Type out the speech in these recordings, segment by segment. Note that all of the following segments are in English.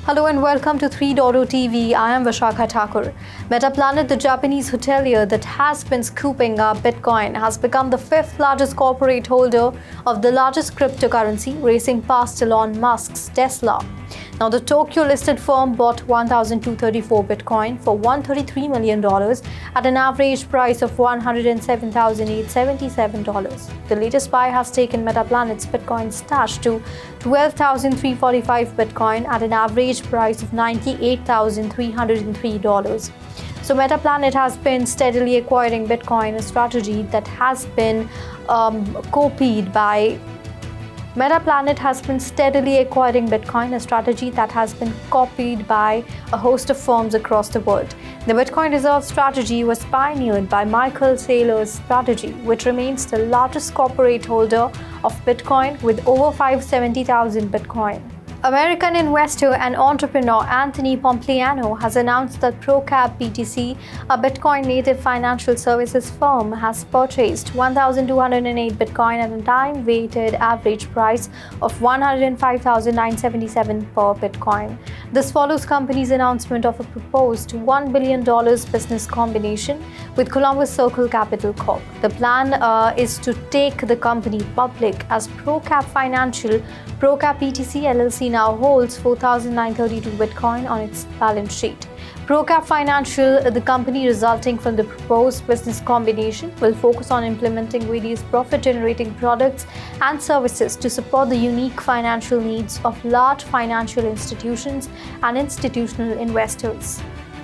Hello and welcome to 3.0 TV. I am Vishakha Thakur. Metaplanet, the Japanese hotelier that has been scooping up Bitcoin, has become the fifth largest corporate holder of the largest cryptocurrency, racing past Elon Musk's Tesla. Now, the Tokyo-listed firm bought 1,234 Bitcoin for $133 million at an average price of $107,877. The latest buy has taken Metaplanet's Bitcoin stash to 12,345 Bitcoin at an average price of $98,303. So Metaplanet has been steadily acquiring Bitcoin, a strategy that has been copied by Metaplanet has been steadily acquiring Bitcoin, a strategy that has been copied by a host of firms across the world. The Bitcoin reserve strategy was pioneered by Michael Saylor's strategy, which remains the largest corporate holder of Bitcoin with over 570,000 Bitcoin. American investor and entrepreneur Anthony Pompliano has announced that ProCap BTC, a Bitcoin-native financial services firm, has purchased 1,208 Bitcoin at a time-weighted average price of $105,977 per Bitcoin. This follows company's announcement of a proposed $1 billion business combination with Columbus Circle Capital Corp. The plan is to take the company public as ProCap Financial. ProCap BTC LLC now holds 4,932 Bitcoin on its balance sheet. ProCap Financial, the company resulting from the proposed business combination, will focus on implementing various profit-generating products and services to support the unique financial needs of large financial institutions and institutional investors.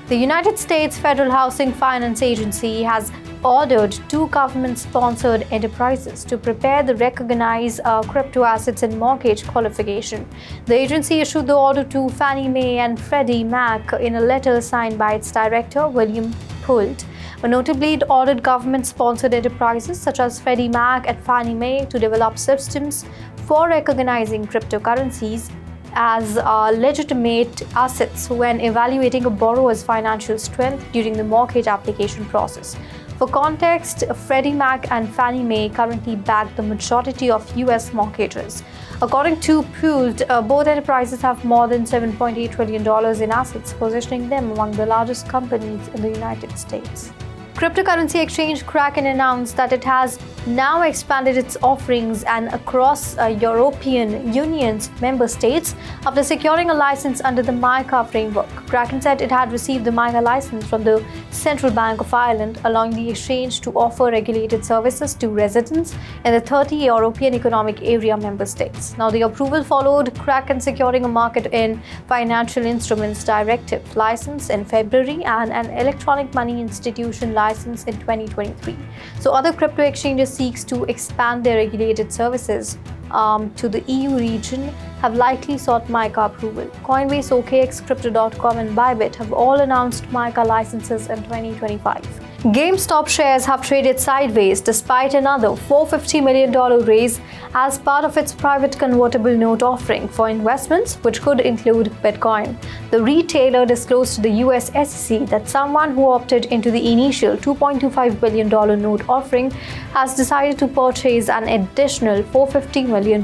The United States Federal Housing Finance Agency has ordered two government-sponsored enterprises to prepare the recognized crypto assets and mortgage qualification. The agency issued the order to Fannie Mae and Freddie Mac in a letter signed by its director, William Poult. Notably, it ordered government-sponsored enterprises such as Freddie Mac and Fannie Mae to develop systems for recognizing cryptocurrencies as legitimate assets when evaluating a borrower's financial strength during the mortgage application process. For context, Freddie Mac and Fannie Mae currently back the majority of U.S. mortgages. According to Poult, both enterprises have more than $7.8 trillion in assets, positioning them among the largest companies in the United States. Cryptocurrency exchange Kraken announced that it has now expanded its offerings and across European Union's member states after securing a license under the MiCA framework. Kraken said it had received the MiCA license from the Central Bank of Ireland, allowing the exchange to offer regulated services to residents in the 30 European Economic Area member states. Now, the approval followed Kraken securing a market in financial instruments directive license in February and an electronic money institution license in 2023. So other crypto exchanges seeks to expand their regulated services to the EU region have likely sought MiCA approval. Coinbase, OKX, Crypto.com and Bybit have all announced MiCA licenses in 2025. GameStop shares have traded sideways despite another $450 million raise as part of its private convertible note offering for investments, which could include Bitcoin. The retailer disclosed to the US SEC that someone who opted into the initial $2.25 billion note offering has decided to purchase an additional $450 million.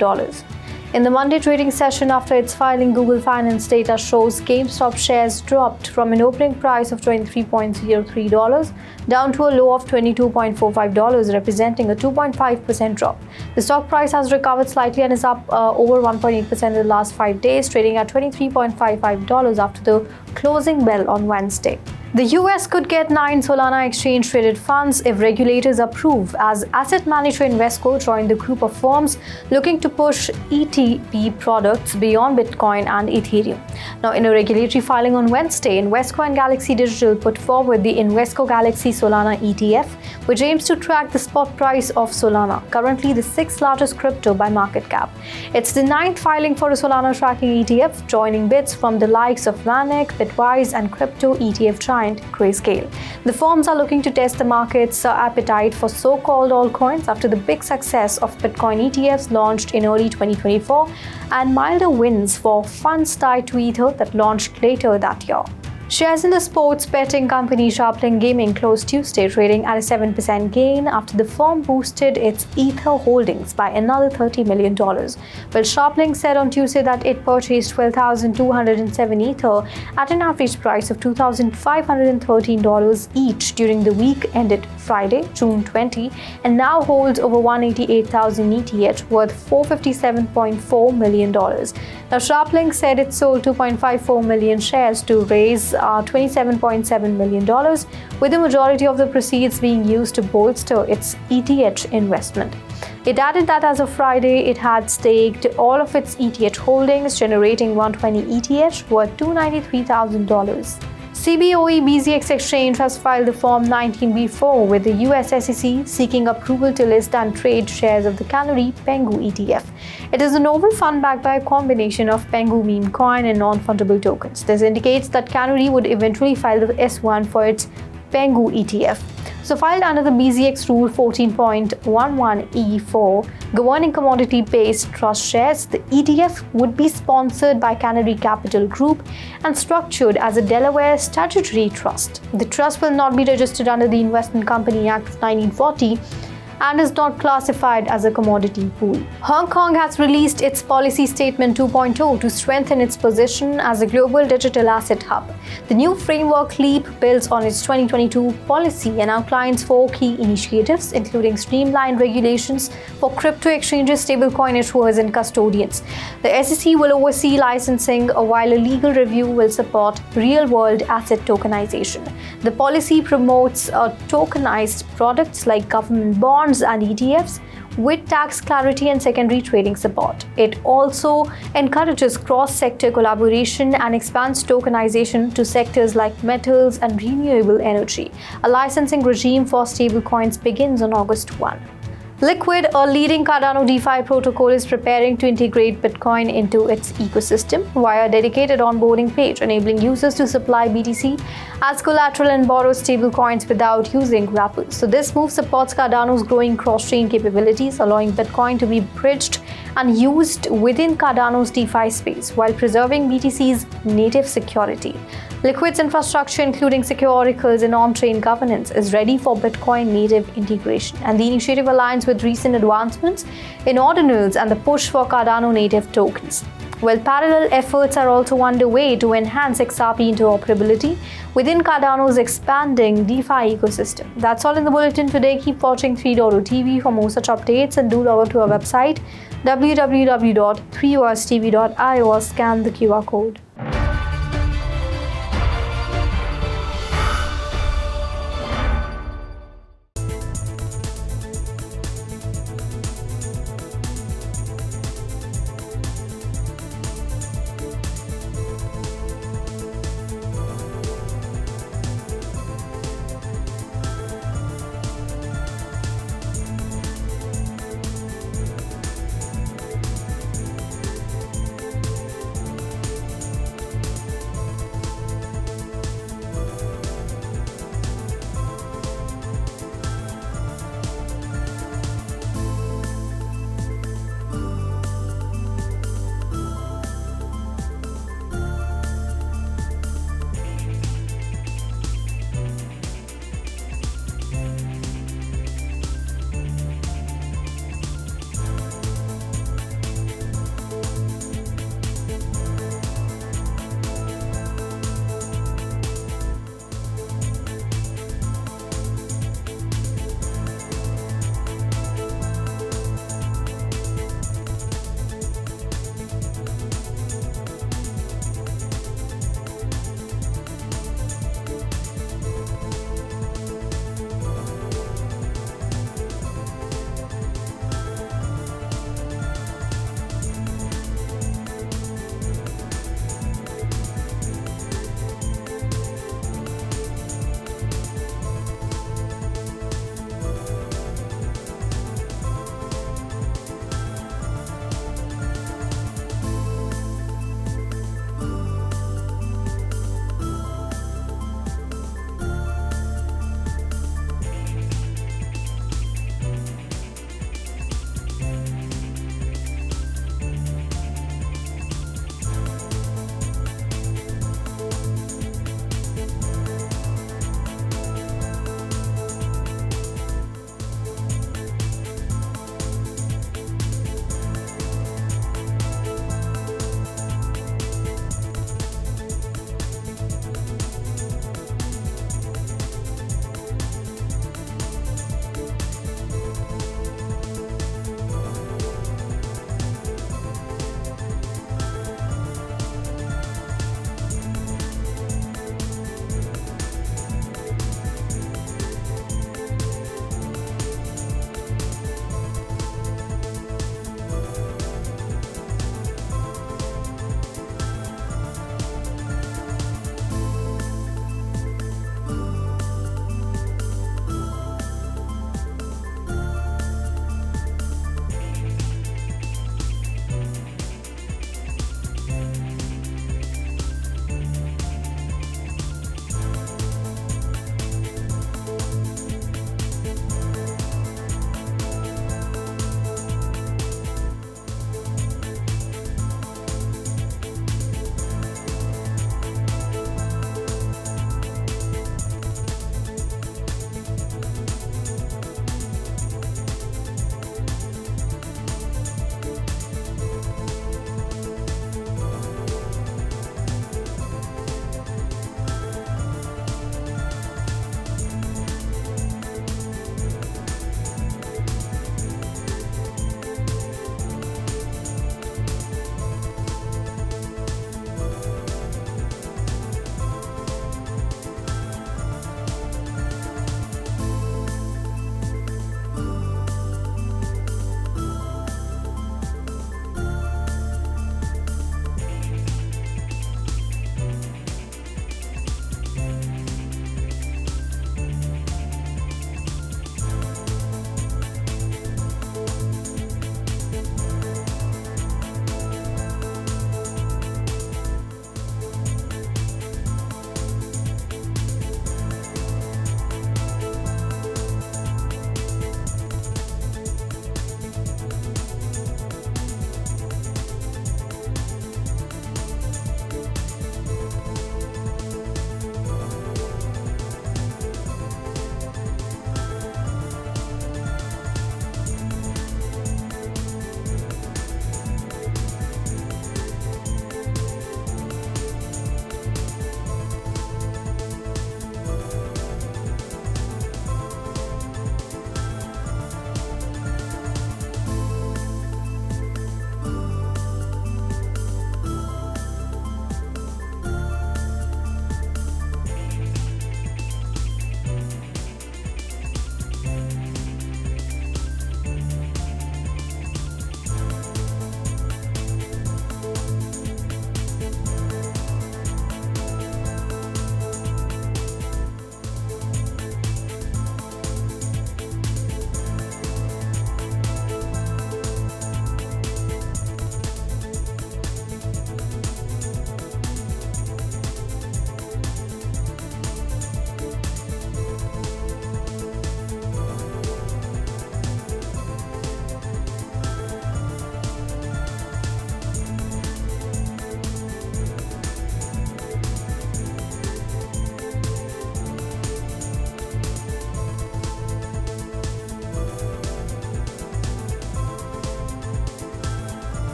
In the Monday trading session after its filing, Google Finance data shows GameStop shares dropped from an opening price of $23.03 down to a low of $22.45, representing a 2.5% drop. The stock price has recovered slightly and is up over 1.8% in the last 5 days, trading at $23.55 after the closing bell on Wednesday. The US could get 9 Solana exchange-traded funds if regulators approve, as asset manager Invesco joined the group of firms looking to push ETP products beyond Bitcoin and Ethereum. Now, in a regulatory filing on Wednesday, Invesco and Galaxy Digital put forward the Invesco Galaxy Solana ETF, which aims to track the spot price of Solana, currently the 6th largest crypto by market cap. It's the 9th filing for a Solana tracking ETF, joining bids from the likes of VanEck, Bitwise, and crypto ETF giant Grayscale. The firms are looking to test the market's appetite for so-called altcoins after the big success of Bitcoin ETFs launched in early 2024 and milder winds for funds tied to Ether that launched later that year. Shares in the sports betting company Sharpling Gaming closed Tuesday trading at a 7% gain after the firm boosted its Ether holdings by another $30 million. Well, Sharpling said on Tuesday that it purchased 12,207 Ether at an average price of $2,513 each during the week ended Friday, June 20, and now holds over 188,000 ETH worth $457.4 million. Now, Sharpling said it sold 2.54 million shares to raise $27.7 million, with the majority of the proceeds being used to bolster its ETH investment. It added that as of Friday, it had staked all of its ETH holdings, generating 120 ETH worth $293,000. CBOE BZX Exchange has filed the Form 19B4 with the US SEC seeking approval to list and trade shares of the Canary Pengu ETF. It is a novel fund backed by a combination of Pengu meme coin and non-fungible tokens. This indicates that Canary would eventually file the S1 for its Pengu ETF. So filed under the BZX Rule 14.11E4, governing commodity-based trust shares, the ETF would be sponsored by Canary Capital Group and structured as a Delaware statutory trust. The trust will not be registered under the Investment Company Act of 1940 and is not classified as a commodity pool. Hong Kong has released its Policy Statement 2.0 to strengthen its position as a global digital asset hub. The new framework LEAP builds on its 2022 policy and outlines 4 key initiatives, including streamlined regulations for crypto exchanges, stablecoin issuers, and custodians. The SEC will oversee licensing, while a legal review will support real-world asset tokenization. The policy promotes tokenized products like government bonds and ETFs with tax clarity and secondary trading support. It also encourages cross-sector collaboration and expands tokenization to sectors like metals and renewable energy. A licensing regime for stablecoins begins on August 1. Liquid, a leading Cardano DeFi protocol, is preparing to integrate Bitcoin into its ecosystem via a dedicated onboarding page, enabling users to supply BTC as collateral and borrow stablecoins without using wrappers. So this move supports Cardano's growing cross-chain capabilities, allowing Bitcoin to be bridged and used within Cardano's DeFi space while preserving BTC's native security. Liquid's infrastructure, including secure oracles and on-chain governance, is ready for Bitcoin native integration, and the initiative aligns with recent advancements in ordinals and the push for Cardano native tokens. Well, parallel efforts are also underway to enhance XRP interoperability within Cardano's expanding DeFi ecosystem. That's all in the bulletin today. Keep watching 3.0 TV for more such updates, and do log on to our website www.3urstv.io or scan the QR code.